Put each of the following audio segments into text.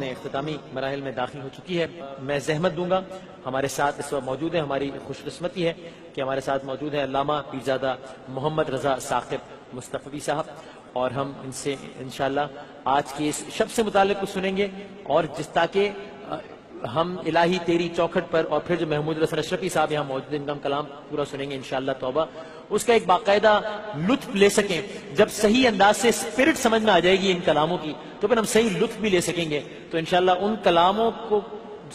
اپنے اختتامی مراحل میں داخل ہو چکی ہے. میں زحمت دوں گا. ہمارے ساتھ اس وقت موجود ہیں, ہماری خوش قسمتی ہے کہ ہمارے ساتھ موجود ہیں علامہ پیرزادہ محمد رضا ثاقب مصطفی صاحب, اور ہم ان سے انشاءاللہ آج کی اس شب سے متعلق کچھ سنیں گے, اور جس تاکہ ہم الہی تیری چوکھٹ پر, اور پھر جو محمود الحسن اشرفی صاحب یہاں موجود ہیں ان کا ہم کلام پورا سنیں گے انشاءاللہ توبہ, اس کا ایک باقاعدہ لطف لے سکیں. جب صحیح انداز سے اسپرٹ سمجھ میں آ جائے گی ان کلاموں کی تو پھر ہم صحیح لطف بھی لے سکیں گے. تو انشاءاللہ ان کلاموں کو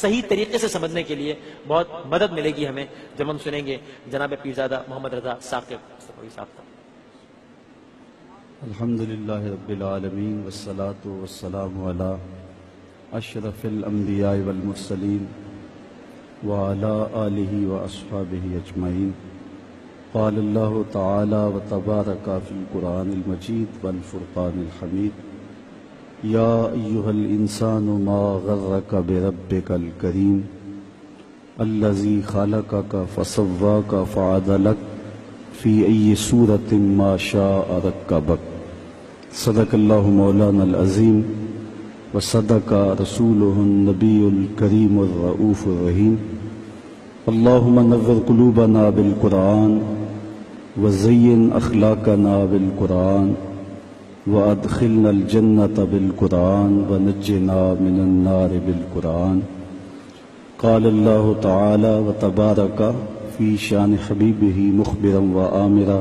صحیح طریقے سے سمجھنے کے لیے بہت مدد ملے گی ہمیں جب ہم سنیں گے جناب پیرزادہ محمد رضا ثاقب مصطفی صاحب. الحمدللہ رب العالمین والصلاة والسلام علی اشرف الانبیاء والمرسلین وعلی آلہ واصحابہ اجمعین. قال اللہ تعالی وتبارک فی القرآن المجید والفرقان الحمید. یا ایہا الانسان ما غرک بربک الکریم الذی خلقک فسواک فعدلک فی ای صورت ما شاء رکبک. صدق اللہ مولانا العظیم وصدق رسولہ النبی الکریم الرؤوف الرحیم. اللہم نور قلوبنا بالقرآن وزین اخلاقنا بالقرآن وادخلنا الجنة بالقرآن ونجنا من النار بالقرآن. قال اللہ تعالی وتبارک فی شان حبیبہ مخبرا وآمرا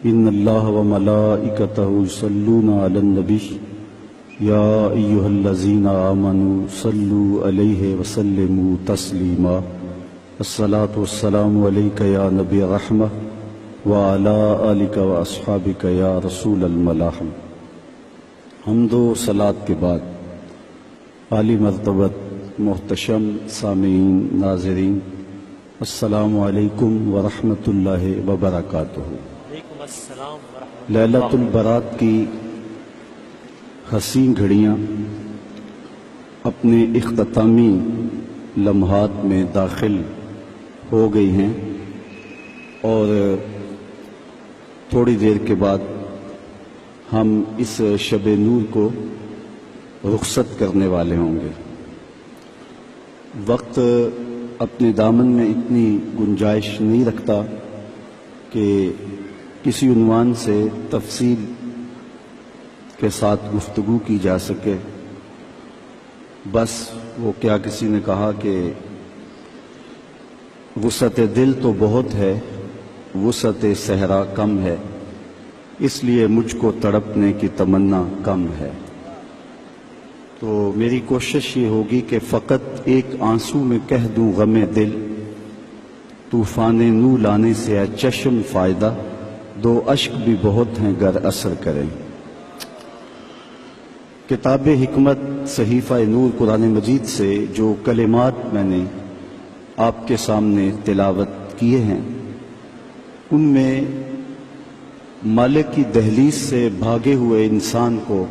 ان اللہ وملائکتہ یصلون علی النبی یا ایہا الذین آمنوا صلوا علیہ وسلموا تسلیما. الصلاة والسلام علیک یا نبی الرحمہ وعلی آلک واصحابک یا رسول الملاحم. حمد و صلاۃ کے بعد عالی مرتبت محتشم سامعین ناظرین السلام علیکم ورحمۃ اللہ وبرکاتہ. لیلۃ البرات کی حسین گھڑیاں اپنے اختتامی لمحات میں داخل ہو گئی ہیں, اور تھوڑی دیر کے بعد ہم اس شب نور کو رخصت کرنے والے ہوں گے. وقت اپنے دامن میں اتنی گنجائش نہیں رکھتا کہ کسی عنوان سے تفصیل کے ساتھ گفتگو کی جا سکے. بس وہ کیا کسی نے کہا کہ وسعت دل تو بہت ہے, وسعت صحرا کم ہے, اس لیے مجھ کو تڑپنے کی تمنا کم ہے. تو میری کوشش یہ ہوگی کہ فقط ایک آنسو میں کہہ دوں غم دل, طوفان نو لانے سے ہے چشم فائدہ, دو اشک بھی بہت ہیں گر اثر کریں. کتاب حکمت صحیفہ نور قرآن مجید سے جو کلمات میں نے آپ کے سامنے تلاوت کیے ہیں, ان میں مالک کی دہلیز سے بھاگے ہوئے انسان کو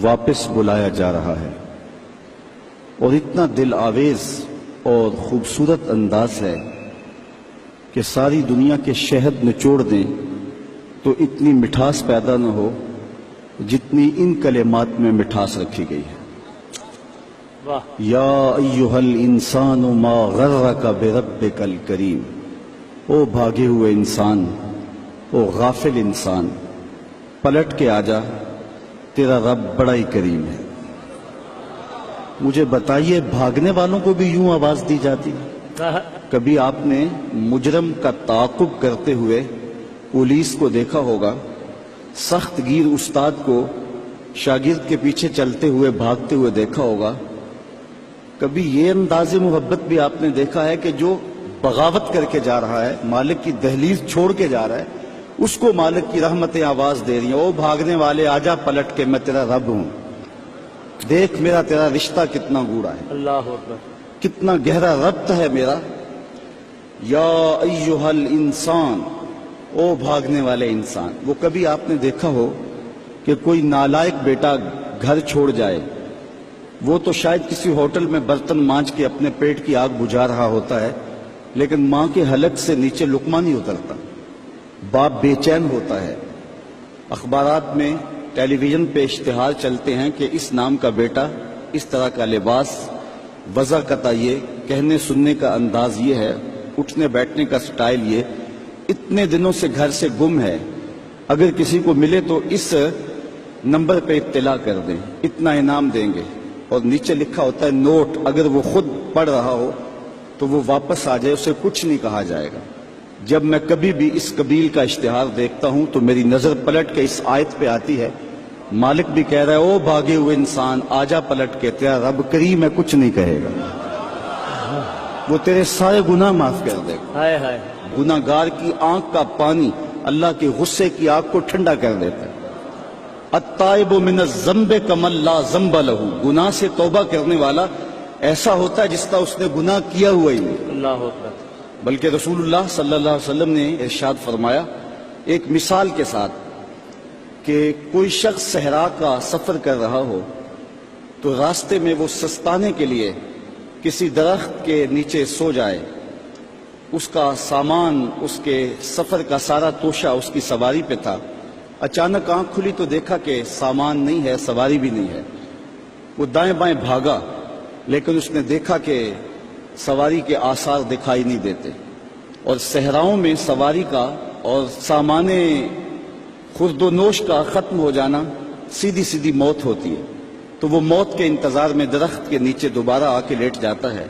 واپس بلایا جا رہا ہے, اور اتنا دل آویز اور خوبصورت انداز ہے کہ ساری دنیا کے شہد نچوڑ دیں تو اتنی مٹھاس پیدا نہ ہو جتنی ان کلمات میں مٹھاس رکھی گئی ہے. یا ایہا الانسان ما غرک بربک الکریم. او بھاگے ہوئے انسان, او غافل انسان, پلٹ کے آجا, تیرا رب بڑا ہی کریم ہے. مجھے بتائیے بھاگنے والوں کو بھی یوں آواز دی جاتی ہے؟ کبھی آپ نے مجرم کا تعاقب کرتے ہوئے پولیس کو دیکھا ہوگا, سخت گیر استاد کو شاگرد کے پیچھے چلتے ہوئے بھاگتے ہوئے دیکھا ہوگا. کبھی یہ انداز محبت بھی آپ نے دیکھا ہے کہ جو بغاوت کر کے جا رہا ہے, مالک کی دہلیز چھوڑ کے جا رہا ہے, اس کو مالک کی رحمتیں آواز دے رہی ہیں, او بھاگنے والے آجا پلٹ کے, میں تیرا رب ہوں, دیکھ میرا تیرا رشتہ کتنا گوڑا ہے, اللہ اکبر, کتنا گہرا ربط ہے میرا. یا ایہا الانسان, او بھاگنے والے انسان. وہ کبھی آپ نے دیکھا ہو کہ کوئی نالائق بیٹا گھر چھوڑ جائے, وہ تو شاید کسی ہوٹل میں برتن مانج کے اپنے پیٹ کی آگ بجھا رہا ہوتا ہے, لیکن ماں کے حلق سے نیچے لقمہ نہیں اترتا, باپ بے چین ہوتا ہے. اخبارات میں ٹیلی ویژن پہ اشتہار چلتے ہیں کہ اس نام کا بیٹا اس طرح کا لباس، وضع قطع یہ، کہنے سننے کا انداز یہ ہے، اٹھنے بیٹھنے کا سٹائل یہ، اتنے دنوں سے گھر سے گم ہے، اگر کسی کو ملے تو اس نمبر پہ اطلاع کر دیں، اتنا انعام دیں گے۔ اور نیچے لکھا ہوتا ہے نوٹ، اگر وہ خود پڑھ رہا ہو تو وہ واپس آ جائے، اسے کچھ نہیں کہا جائے گا۔ جب میں کبھی بھی اس قبیل کا اشتہار دیکھتا ہوں تو میری نظر پلٹ کے اس آیت پہ آتی ہے، مالک بھی کہہ رہا ہے او بھاگے ہوئے انسان آجا پلٹ کے، تیرا رب کریم ہے کچھ نہیں کہے گا، وہ تیرے سارے گناہ معاف کر دے گا۔ ہائے ہائے، گناہ گار کی آنکھ کا پانی اللہ کے غصے کی آگ کو ٹھنڈا کر دیتا ہے۔ التائب من الذنب کمن لا ذنب لہ، گناہ سے توبہ کرنے والا ایسا ہوتا ہے جس طرح اس نے گناہ کیا ہوا ہی نہیں۔ اللہ اکبر۔ بلکہ رسول اللہ صلی اللہ علیہ وسلم نے ارشاد فرمایا ایک مثال کے ساتھ کہ کوئی شخص صحرا کا سفر کر رہا ہو تو راستے میں وہ سستانے کے لیے کسی درخت کے نیچے سو جائے، اس کا سامان، اس کے سفر کا سارا توشہ اس کی سواری پہ تھا، اچانک آنکھ کھلی تو دیکھا کہ سامان نہیں ہے، سواری بھی نہیں ہے، وہ دائیں بائیں بھاگا لیکن اس نے دیکھا کہ سواری کے آثار دکھائی نہیں دیتے، اور صحراؤں میں سواری کا اور سامان خرد و نوش کا ختم ہو جانا سیدھی سیدھی موت ہوتی ہے، تو وہ موت کے انتظار میں درخت کے نیچے دوبارہ آ کے لیٹ جاتا ہے،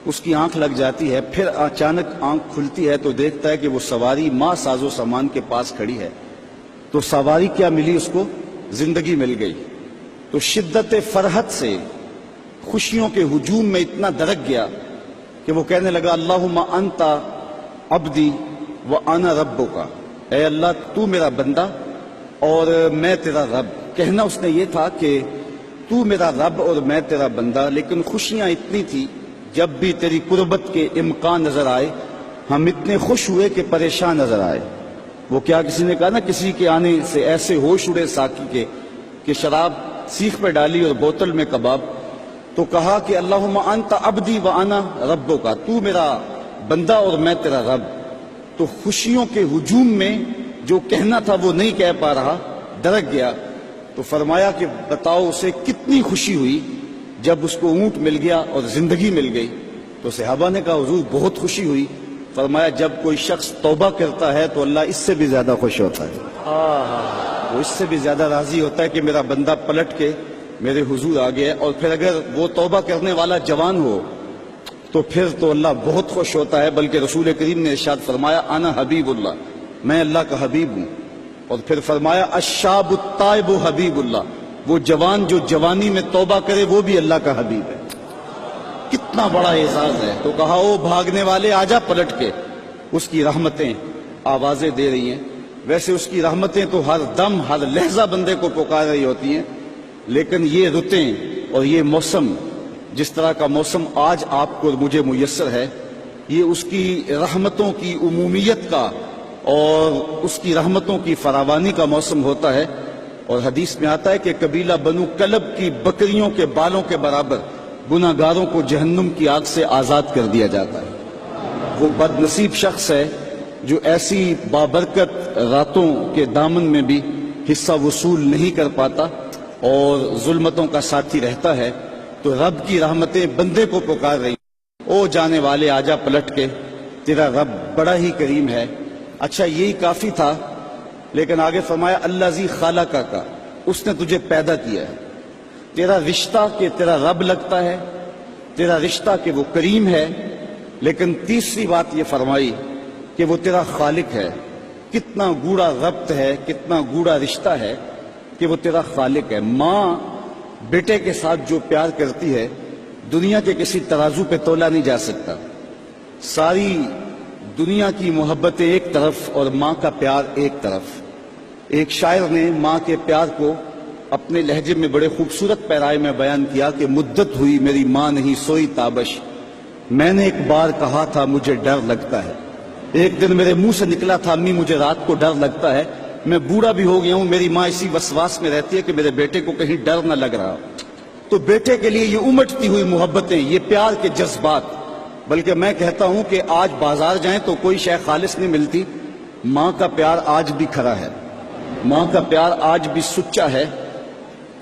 اس کی آنکھ لگ جاتی ہے، پھر اچانک آنکھ کھلتی ہے تو دیکھتا ہے کہ وہ سواری ماں ساز و سامان کے پاس کھڑی ہے، تو سواری کیا ملی اس کو؟ زندگی مل گئی۔ تو شدت فرحت سے خوشیوں کے ہجوم میں اتنا درک گیا کہ وہ کہنے لگا اللہم انت عبدی وانا ربک، اے اللہ تو میرا بندہ اور میں تیرا رب۔ کہنا اس نے یہ تھا کہ تو میرا رب اور میں تیرا بندہ، لیکن خوشیاں اتنی تھی جب بھی تیری قربت کے امکان نظر آئے ہم اتنے خوش ہوئے کہ پریشان نظر آئے۔ وہ کیا کسی نے کہا نا کسی کے آنے سے ایسے ہوش اڑے ساقی کے کہ شراب سیخ پہ ڈالی اور بوتل میں کباب، تو کہا کہ اللہم انت عبدی وانا ربک، تو میرا بندہ اور میں تیرا رب۔ تو خوشیوں کے ہجوم میں جو کہنا تھا وہ نہیں کہہ پا رہا، درک گیا، تو فرمایا کہ بتاؤ اسے کتنی خوشی ہوئی جب اس کو اونٹ مل گیا اور زندگی مل گئی۔ تو صحابہ نے کہا حضور بہت خوشی ہوئی۔ فرمایا جب کوئی شخص توبہ کرتا ہے تو اللہ اس سے بھی زیادہ خوش ہوتا ہے، وہ اس سے بھی زیادہ راضی ہوتا ہے کہ میرا بندہ پلٹ کے میرے حضور آ گیا۔ اور پھر اگر وہ توبہ کرنے والا جوان ہو تو پھر تو اللہ بہت خوش ہوتا ہے، بلکہ رسول کریم نے ارشاد فرمایا انا حبیب اللہ، میں اللہ کا حبیب ہوں۔ اور پھر فرمایا الشاب التائب حبیب اللہ، وہ جوان جو جوانی میں توبہ کرے وہ بھی اللہ کا حبیب ہے۔ کتنا بڑا اعزاز ہے۔ تو کہا او بھاگنے والے آجا پلٹ کے، اس کی رحمتیں آوازیں دے رہی ہیں۔ ویسے اس کی رحمتیں تو ہر دم ہر لحظہ بندے کو پکار رہی ہوتی ہیں، لیکن یہ رتیں اور یہ موسم، جس طرح کا موسم آج آپ کو اور مجھے میسر ہے، یہ اس کی رحمتوں کی عمومیت کا اور اس کی رحمتوں کی فراوانی کا موسم ہوتا ہے۔ اور حدیث میں آتا ہے کہ قبیلہ بنو کلب کی بکریوں کے بالوں کے برابر گناہ گاروں کو جہنم کی آگ سے آزاد کر دیا جاتا ہے۔ وہ بد نصیب شخص ہے جو ایسی بابرکت راتوں کے دامن میں بھی حصہ وصول نہیں کر پاتا اور ظلمتوں کا ساتھی رہتا ہے۔ تو رب کی رحمتیں بندے کو پکار رہی، او جانے والے آجا پلٹ کے، تیرا رب بڑا ہی کریم ہے۔ اچھا یہی کافی تھا، لیکن آگے فرمایا الذی خلقک کا، اس نے تجھے پیدا کیا ہے۔ تیرا رشتہ کہ تیرا رب لگتا ہے، تیرا رشتہ کہ وہ کریم ہے، لیکن تیسری بات یہ فرمائی کہ وہ تیرا خالق ہے۔ کتنا گوڑا ربط ہے، کتنا گوڑا رشتہ ہے کہ وہ تیرا خالق ہے۔ ماں بیٹے کے ساتھ جو پیار کرتی ہے دنیا کے کسی ترازو پہ تولا نہیں جا سکتا۔ ساری دنیا کی محبتیں ایک طرف اور ماں کا پیار ایک طرف۔ ایک شاعر نے ماں کے پیار کو اپنے لہجے میں بڑے خوبصورت پیرائے میں بیان کیا کہ مدت ہوئی میری ماں نہیں سوئی تابش، میں نے ایک بار کہا تھا مجھے ڈر لگتا ہے۔ ایک دن میرے منہ سے نکلا تھا امی مجھے رات کو ڈر لگتا ہے۔ میں بوڑھا بھی ہو گیا ہوں، میری ماں اسی وسواس میں رہتی ہے کہ میرے بیٹے کو کہیں ڈر نہ لگ رہا۔ تو بیٹے کے لیے یہ امٹتی ہوئی محبتیں، یہ پیار کے جذبات، بلکہ میں کہتا ہوں کہ آج بازار جائیں تو کوئی شے خالص نہیں ملتی، ماں کا پیار آج بھی کھرا ہے، ماں کا پیار آج بھی سچا ہے۔